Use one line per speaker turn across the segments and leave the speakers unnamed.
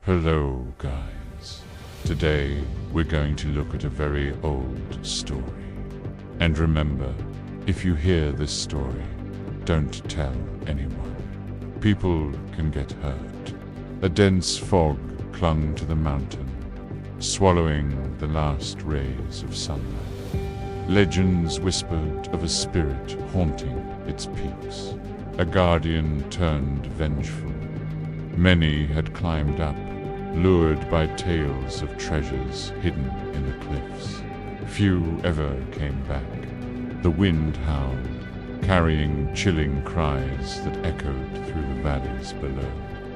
Hello, guys. Today, we're going to look at a very old story. And remember, if you hear this story, don't tell anyone. People can get hurt. A dense fog clung to the mountain, swallowing the last rays of sunlight. Legends whispered of a spirit haunting its peaks, a guardian turned vengeful. Many had climbed up, lured by tales of treasures hidden in the cliffs. Few ever came back. The wind howled, carrying chilling cries that echoed through the valleys below.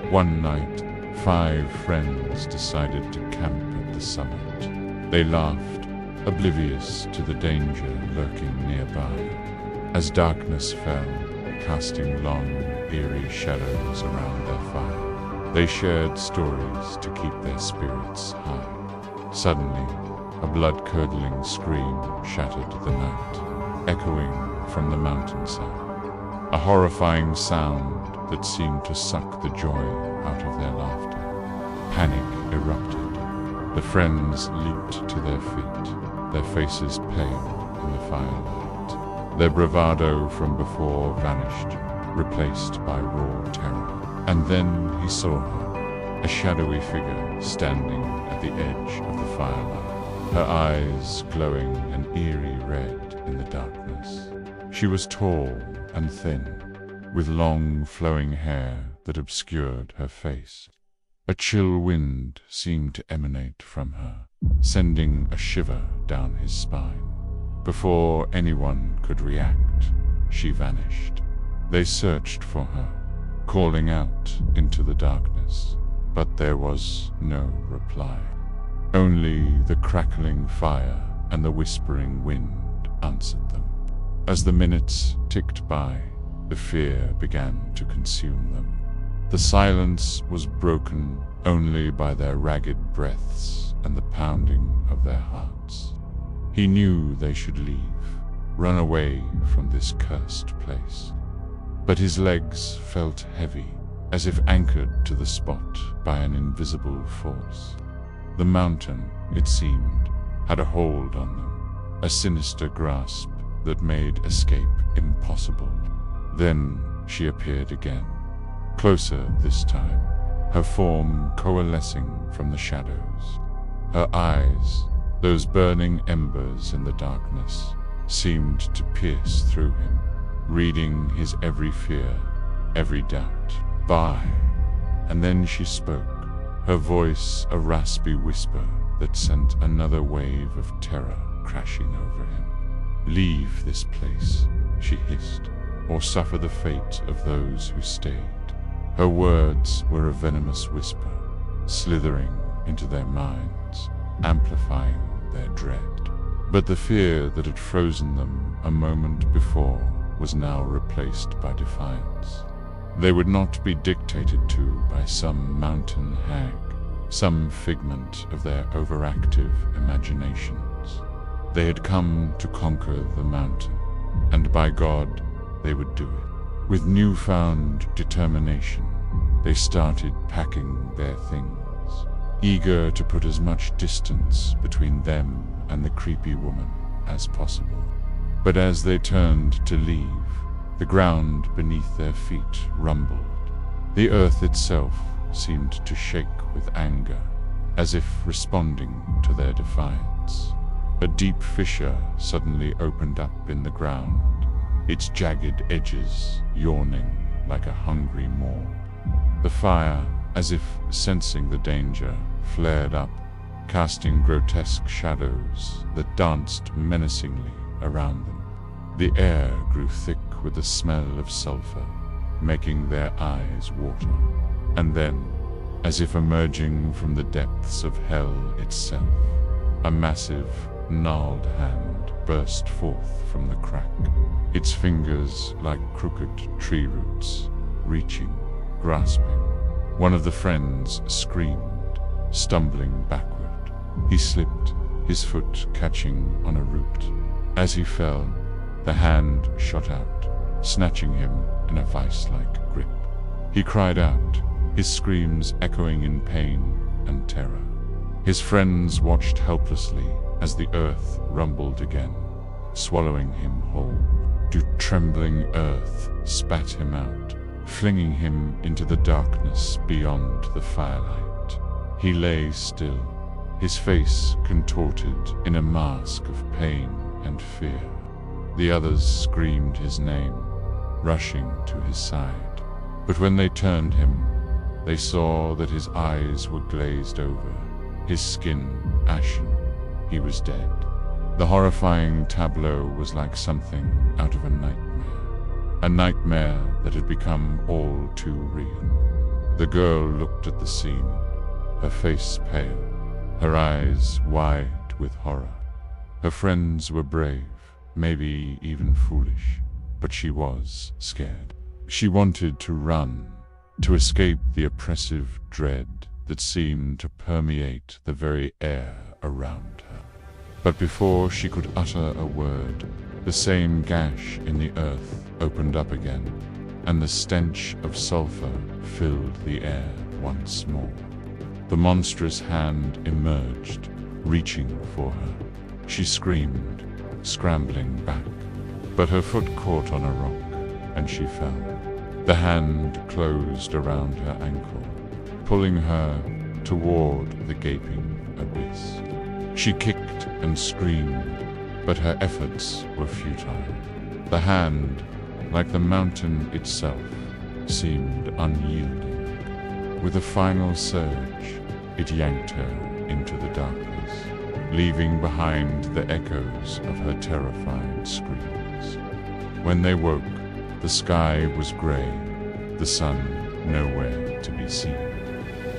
One night, 5 friends decided to camp at the summit. They laughed, oblivious to the danger lurking nearby. As darkness fell, casting long, eerie shadows around their fire, they shared stories to keep their spirits high. Suddenly, a blood-curdling scream shattered the night, echoing from the mountainside. A horrifying sound that seemed to suck the joy out of their laughter. Panic erupted. The friends leaped to their feet, their faces pale in the firelight. Their bravado from before vanished, replaced by raw terror. And then he saw her, a shadowy figure standing at the edge of the firelight, her eyes glowing an eerie red in the darkness. She was tall and thin, with long flowing hair that obscured her face. A chill wind seemed to emanate from her, sending a shiver down his spine. Before anyone could react, she vanished. They searched for her, calling out into the darkness, but there was no reply. Only the crackling fire and the whispering wind answered them. As the minutes ticked by, the fear began to consume them. The silence was broken only by their ragged breaths and the pounding of their hearts. He knew they should leave, run away from this cursed place. But his legs felt heavy, as if anchored to the spot by an invisible force. The mountain, it seemed, had a hold on them, a sinister grasp that made escape impossible. Then she appeared again, closer this time, her form coalescing from the shadows. Her eyes, those burning embers in the darkness, seemed to pierce through him, reading his every fear, every doubt. "Bye." And then she spoke, her voice a raspy whisper that sent another wave of terror crashing over him. "Leave this place," she hissed, "or suffer the fate of those who stayed." Her words were a venomous whisper, slithering into their minds, amplifying their dread. But the fear that had frozen them a moment before was now replaced by defiance. They would not be dictated to by some mountain hag, some figment of their overactive imaginations. They had come to conquer the mountain, and by God, they would do it. With newfound determination, they started packing their things, eager to put as much distance between them and the creepy woman as possible. But as they turned to leave, the ground beneath their feet rumbled. The earth itself seemed to shake with anger, as if responding to their defiance. A deep fissure suddenly opened up in the ground, its jagged edges yawning like a hungry maw. The fire, as if sensing the danger, flared up, casting grotesque shadows that danced menacingly around them. The air grew thick with the smell of sulfur, making their eyes water. And then, as if emerging from the depths of hell itself, a massive, gnarled hand burst forth from the crack, its fingers like crooked tree roots, reaching, grasping. One of the friends screamed, stumbling backward. He slipped, his foot catching on a root. As he fell, the hand shot out, snatching him in a vice-like grip. He cried out, his screams echoing in pain and terror. His friends watched helplessly as the earth rumbled again, swallowing him whole. The trembling earth spat him out, flinging him into the darkness beyond the firelight. He lay still, his face contorted in a mask of pain and fear. The others screamed his name, rushing to his side. But when they turned him, they saw that his eyes were glazed over, his skin ashen. He was dead. The horrifying tableau was like something out of a nightmare that had become all too real. The girl looked at the scene, her face pale, her eyes wide with horror. Her friends were brave, maybe even foolish, but she was scared. She wanted to run, to escape the oppressive dread that seemed to permeate the very air around her. But before she could utter a word, the same gash in the earth opened up again, and the stench of sulfur filled the air once more. The monstrous hand emerged, reaching for her. She screamed, scrambling back, but her foot caught on a rock, and she fell. The hand closed around her ankle, pulling her toward the gaping abyss. She kicked and screamed, but her efforts were futile. The hand, like the mountain itself, seemed unyielding. With a final surge, it yanked her into the darkness, leaving behind the echoes of her terrified screams. When they woke, the sky was gray, the sun nowhere to be seen.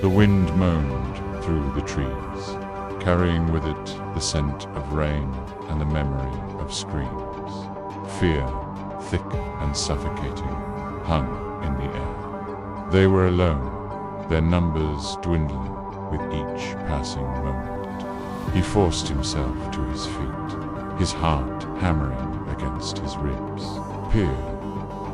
The wind moaned through the trees, carrying with it the scent of rain and the memory of screams. Fear, thick and suffocating, hung in the air. They were alone, their numbers dwindling with each passing moment. He forced himself to his feet, his heart hammering against his ribs.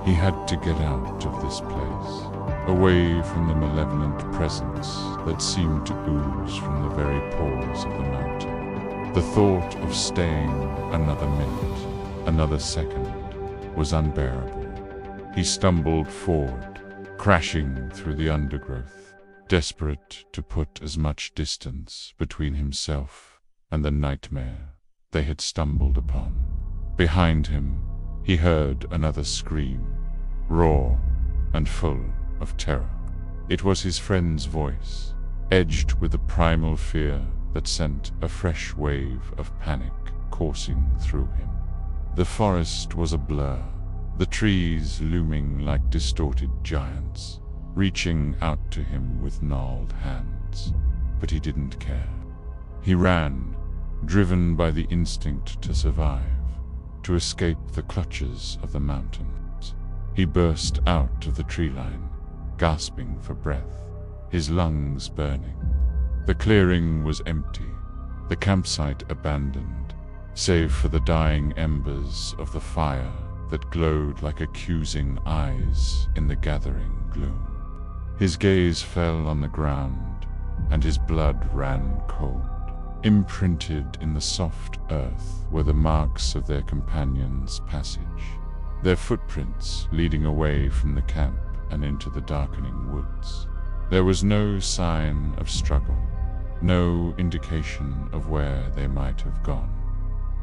He had to get out of this place, away from the malevolent presence that seemed to ooze from the very pores of the mountain. The thought of staying another minute, another second, was unbearable. He stumbled forward, crashing through the undergrowth, desperate to put as much distance between himself and the nightmare they had stumbled upon. Behind him, he heard another scream, raw and full of terror. It was his friend's voice, edged with the primal fear that sent a fresh wave of panic coursing through him. The forest was a blur, the trees looming like distorted giants, reaching out to him with gnarled hands. But he didn't care. He ran, driven by the instinct to survive, to escape the clutches of the mountains. He burst out of the tree line, gasping for breath, his lungs burning. The clearing was empty, the campsite abandoned, save for the dying embers of the fire that glowed like accusing eyes in the gathering gloom. His gaze fell on the ground, and his blood ran cold. Imprinted in the soft earth were the marks of their companions' passage, their footprints leading away from the camp and into the darkening woods. There was no sign of struggle, no indication of where they might have gone.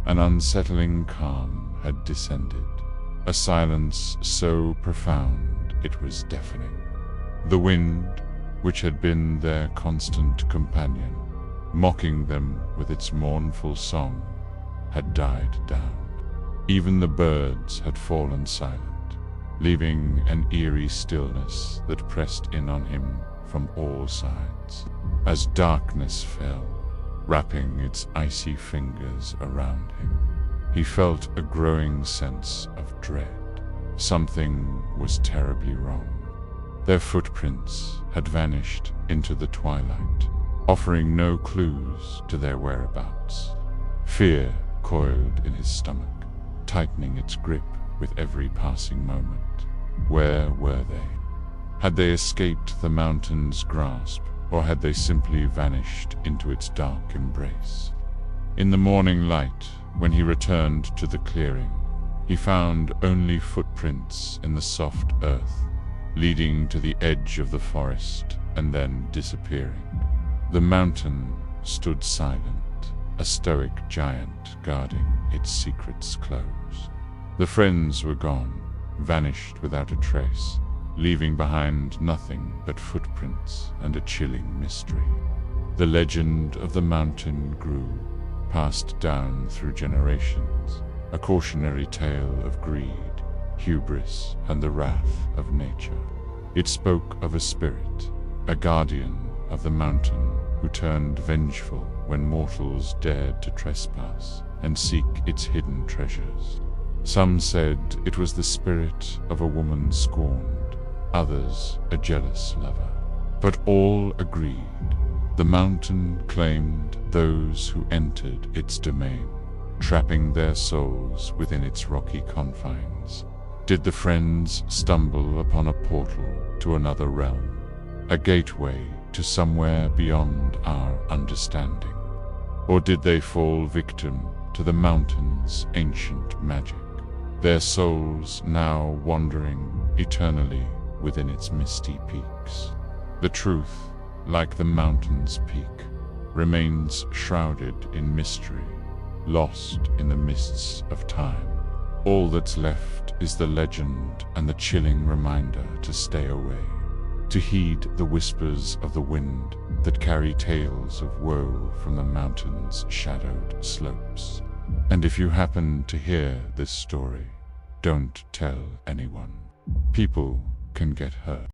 An unsettling calm had descended, a silence so profound it was deafening. The wind, which had been their constant companion, mocking them with its mournful song, had died down. Even the birds had fallen silent, leaving an eerie stillness that pressed in on him from all sides. As darkness fell, wrapping its icy fingers around him, he felt a growing sense of dread. Something was terribly wrong. Their footprints had vanished into the twilight, offering no clues to their whereabouts. Fear coiled in his stomach, tightening its grip with every passing moment. Where were they? Had they escaped the mountain's grasp, or had they simply vanished into its dark embrace? In the morning light, when he returned to the clearing, he found only footprints in the soft earth, leading to the edge of the forest and then disappearing. The mountain stood silent, a stoic giant guarding its secrets close. The friends were gone, vanished without a trace, leaving behind nothing but footprints and a chilling mystery. The legend of the mountain grew, passed down through generations, a cautionary tale of greed, hubris, and the wrath of nature. It spoke of a spirit, a guardian of the mountain, who turned vengeful when mortals dared to trespass and seek its hidden treasures. Some said it was the spirit of a woman scorned, others a jealous lover. But all agreed, the mountain claimed those who entered its domain, trapping their souls within its rocky confines. Did the friends stumble upon a portal to another realm, a gateway to somewhere beyond our understanding? Or did they fall victim to the mountain's ancient magic, their souls now wandering eternally within its misty peaks? The truth, like the mountain's peak, remains shrouded in mystery, lost in the mists of time. All that's left is the legend and the chilling reminder to stay away, to heed the whispers of the wind that carry tales of woe from the mountain's shadowed slopes. And if you happen to hear this story, don't tell anyone. People can get hurt.